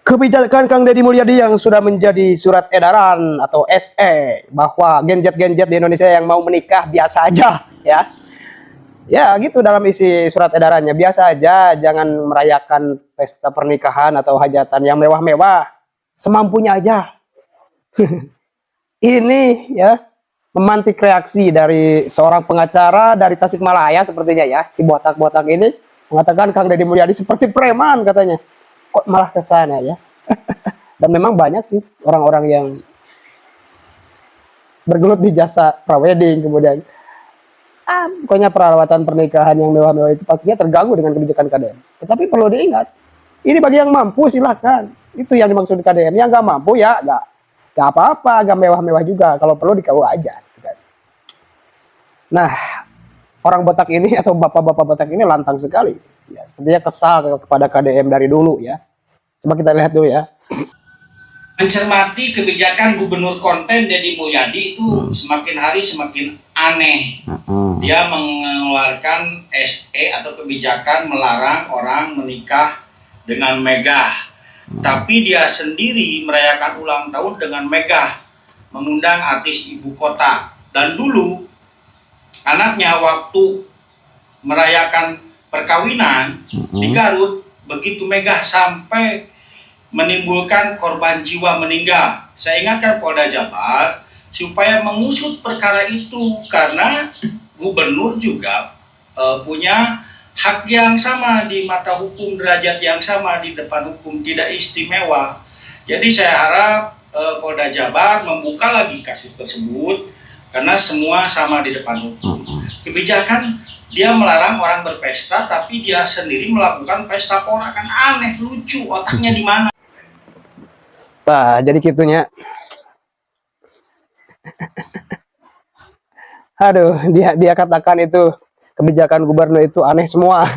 Kebijakan Kang Deddy Mulyadi yang sudah menjadi surat edaran atau SE bahwa genjet-genjet di Indonesia yang mau menikah biasa aja ya. Ya gitu dalam isi surat edarannya, biasa aja, jangan merayakan pesta pernikahan atau hajatan yang mewah-mewah, semampunya aja. Ini ya memantik reaksi dari seorang pengacara dari Tasikmalaya sepertinya ya, si botak-botak ini mengatakan Kang Deddy Mulyadi seperti preman katanya. Kok malah ke sana ya? Dan memang banyak sih orang-orang yang bergelut di jasa prawedding, kemudian pokoknya perawatan pernikahan yang mewah-mewah itu pastinya terganggu dengan kebijakan KDM. Tetapi perlu diingat, ini bagi yang mampu silahkan. Itu yang dimaksud KDM. Yang nggak mampu ya nggak apa-apa, nggak mewah-mewah juga. Kalau perlu di KUA aja. Nah, orang botak ini atau bapak-bapak botak ini lantang sekali. Ya, sepertinya kesal kepada KDM dari dulu ya. Coba kita lihat dulu ya. Mencermati kebijakan Gubernur Konten Deddy Mulyadi itu semakin hari semakin aneh. Dia mengeluarkan SE atau kebijakan melarang orang menikah dengan megah. Tapi dia sendiri merayakan ulang tahun dengan megah, mengundang artis ibu kota. Dan dulu anaknya waktu merayakan perkawinan di Garut begitu megah sampai menimbulkan korban jiwa meninggal. Saya ingatkan Polda Jabar supaya mengusut perkara itu karena gubernur juga punya hak yang sama di mata hukum, derajat yang sama di depan hukum, tidak istimewa. Jadi saya harap Polda Jabar membuka lagi kasus tersebut karena semua sama di depan hukum. Kebijakan dia melarang orang berpesta tapi dia sendiri melakukan pesta pora, kan aneh, lucu, otaknya di mana? Nah, jadi gitunya. Aduh, dia katakan itu kebijakan gubernur itu aneh semua.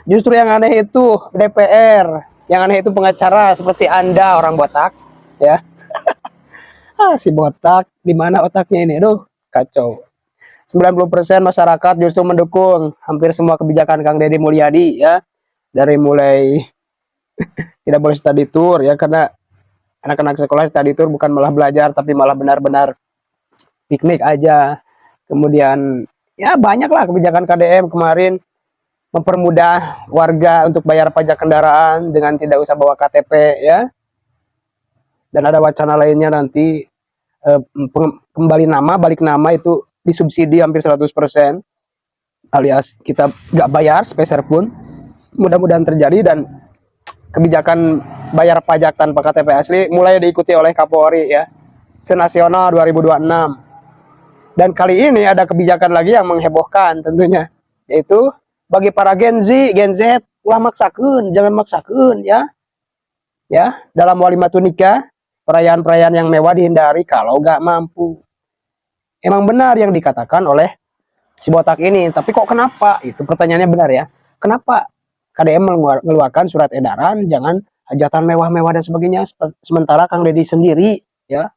Justru yang aneh itu DPR, yang aneh itu pengacara seperti Anda orang botak, ya. Si botak, di mana otaknya ini? Aduh, kacau. 90% masyarakat justru mendukung hampir semua kebijakan Kang Deddy Mulyadi ya. Dari mulai tidak boleh study tour ya, karena anak-anak sekolah study tour bukan malah belajar tapi malah benar-benar piknik aja. Kemudian ya banyaklah kebijakan KDM kemarin, mempermudah warga untuk bayar pajak kendaraan dengan tidak usah bawa KTP ya. Dan ada wacana lainnya nanti kembali nama, balik nama itu disubsidi hampir 100%, alias kita nggak bayar sepeser pun. Mudah-mudahan terjadi dan kebijakan bayar pajak tanpa KTP asli mulai diikuti oleh Kapolri ya, senasional 2026. Dan kali ini ada kebijakan lagi yang menghebohkan tentunya, yaitu bagi para Gen Z, ulah maksakeun, jangan maksakeun ya. Ya, dalam walimatun nikah, perayaan-perayaan yang mewah dihindari kalau nggak mampu. Emang benar yang dikatakan oleh si botak ini, tapi kok kenapa? Itu pertanyaannya benar ya. Kenapa KDM mengeluarkan surat edaran jangan hajatan mewah-mewah dan sebagainya, sementara Kang Deddy sendiri ya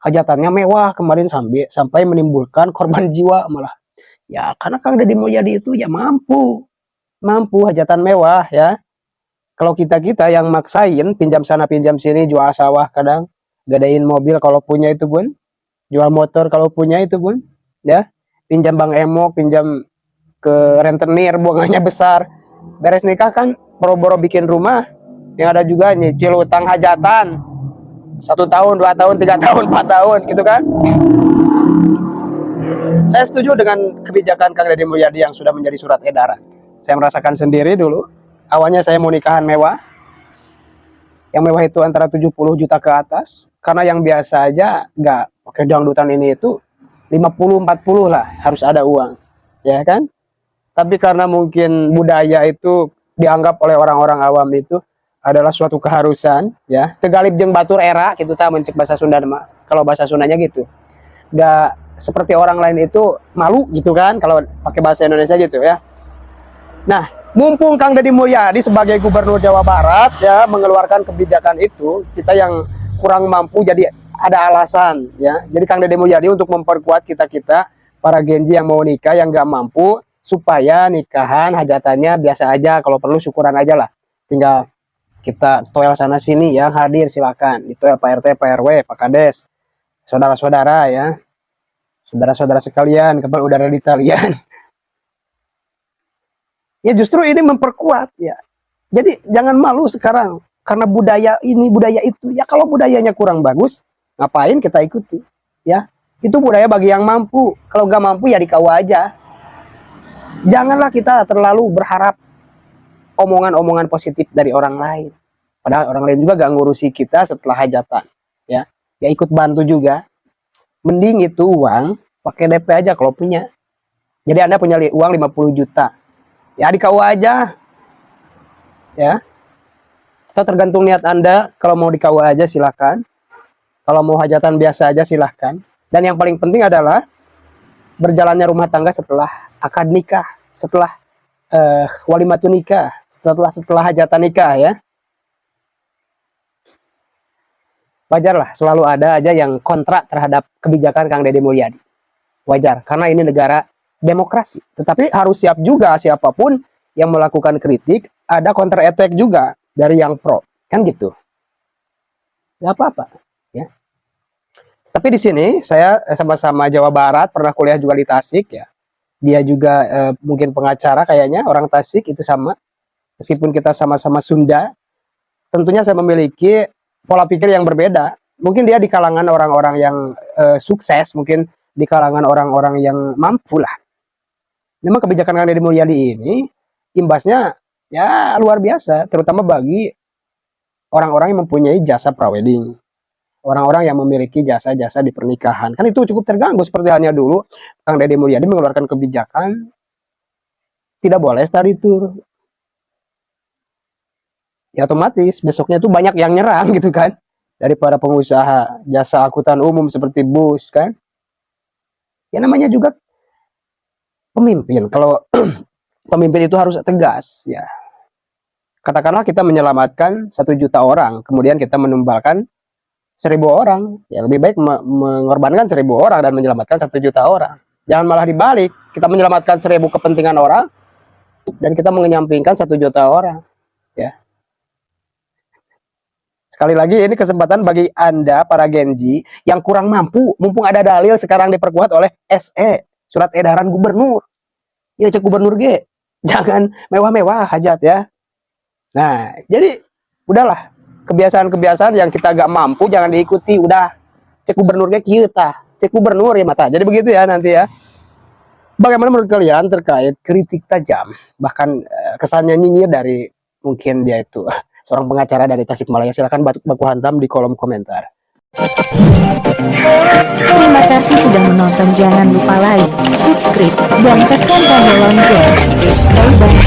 hajatannya mewah kemarin sampai menimbulkan korban jiwa malah ya, karena Kang Deddy Mulyadi itu ya mampu hajatan mewah ya. Kalau kita yang maksain pinjam sana pinjam sini, jual sawah kadang, gadain mobil kalau punya itu pun, jual motor kalau punya itu pun ya, pinjam Bang Emo, pinjam ke rentenir bunganya besar, beres nikah kan boro-boro bikin rumah, yang ada juga nyicil utang hajatan 1 tahun, 2 tahun, 3 tahun, 4 tahun gitu kan. Saya setuju dengan kebijakan Kang Deddy Mulyadi yang sudah menjadi surat edaran. Saya merasakan sendiri dulu, awalnya saya mau nikahan mewah, yang mewah itu antara 70 juta ke atas, karena yang biasa aja nggak pakai dangdutan ini itu 50-40 lah harus ada uang ya kan. Tapi karena mungkin budaya itu dianggap oleh orang-orang awam itu adalah suatu keharusan ya, tegalib jeung batur era gitu ta mencek bahasa Sunda mah. Kalau bahasa Sundanya gitu, nggak seperti orang lain itu malu gitu kan kalau pakai bahasa Indonesia gitu ya. Nah, mumpung Kang Deddy Mulyadi sebagai gubernur Jawa Barat ya mengeluarkan kebijakan itu, kita yang kurang mampu jadi ada alasan ya. Jadi Kang Deddy Mulyadi untuk memperkuat kita para Genji yang mau nikah yang nggak mampu, supaya nikahan hajatannya biasa aja, kalau perlu syukuran aja lah, tinggal kita toel sana sini, yang hadir silakan ditoel Pak RT, Pak RW, Pak Kades, saudara-saudara ya, saudara-saudara sekalian, kapal udara di talian. Ya justru ini memperkuat ya. Jadi jangan malu sekarang karena budaya ini, budaya itu. Ya kalau budayanya kurang bagus, ngapain kita ikuti? Ya, itu budaya bagi yang mampu. Kalau gak mampu ya dikawal aja. Janganlah kita terlalu berharap omongan-omongan positif dari orang lain. Padahal orang lain juga gak ngurusi kita setelah hajatan. Ya, ya ikut bantu juga. Mending itu uang pakai DP aja kalau punya. Jadi Anda punya uang 50 juta. Ya dikawal aja. Ya. Atau tergantung niat Anda, kalau mau dikawal aja silahkan. Kalau mau hajatan biasa aja silahkan. Dan yang paling penting adalah berjalannya rumah tangga setelah akad nikah, setelah walimatun nikah, setelah hajatan nikah ya. Wajar lah, selalu ada aja yang kontra terhadap kebijakan Kang Deddy Mulyadi. Wajar, karena ini negara demokrasi. Tetapi harus siap juga siapapun yang melakukan kritik, ada counter attack juga dari yang pro. Kan gitu. Gak apa-apa. Ya. Tapi di sini saya sama-sama Jawa Barat, pernah kuliah juga di Tasik ya. Dia juga mungkin pengacara kayaknya, orang Tasik itu sama. Meskipun kita sama-sama Sunda, tentunya saya memiliki pola pikir yang berbeda. Mungkin dia di kalangan orang-orang yang sukses, mungkin di kalangan orang-orang yang mampu lah. Memang kebijakan Kang Deddy Mulyadi ini imbasnya ya luar biasa, terutama bagi orang-orang yang mempunyai jasa prawedding, orang-orang yang memiliki jasa-jasa di pernikahan. Kan itu cukup terganggu seperti halnya dulu Kang Deddy Mulyadi mengeluarkan kebijakan tidak boleh study tour. Ya otomatis besoknya itu banyak yang nyerang gitu kan, daripada pengusaha jasa angkutan umum seperti bus kan. Ya namanya juga pemimpin. Kalau pemimpin itu harus tegas ya. Katakanlah kita menyelamatkan 1 juta orang, kemudian kita menumbalkan 1.000 orang. Ya lebih baik mengorbankan 1.000 orang dan menyelamatkan 1 juta orang. Jangan malah dibalik, kita menyelamatkan 1.000 kepentingan orang dan kita menyampingkan 1 juta orang. Ya. Sekali lagi ini kesempatan bagi Anda para Genji yang kurang mampu, mumpung ada dalil sekarang diperkuat oleh SE, surat edaran gubernur. Ya cek gubernur G, jangan mewah-mewah hajat ya. Nah, jadi udahlah, kebiasaan-kebiasaan yang kita gak mampu jangan diikuti, udah cek gubernur G kita, cek gubernur ya mata. Jadi begitu ya nanti ya. Bagaimana menurut kalian terkait kritik tajam, bahkan kesannya nyinyir dari mungkin dia itu seorang pengacara dari Tasikmalaya? Silahkan baku hantam di kolom komentar. Terima kasih sudah menonton. Jangan lupa like, subscribe, dan tekan tombol lonceng. Bye bye.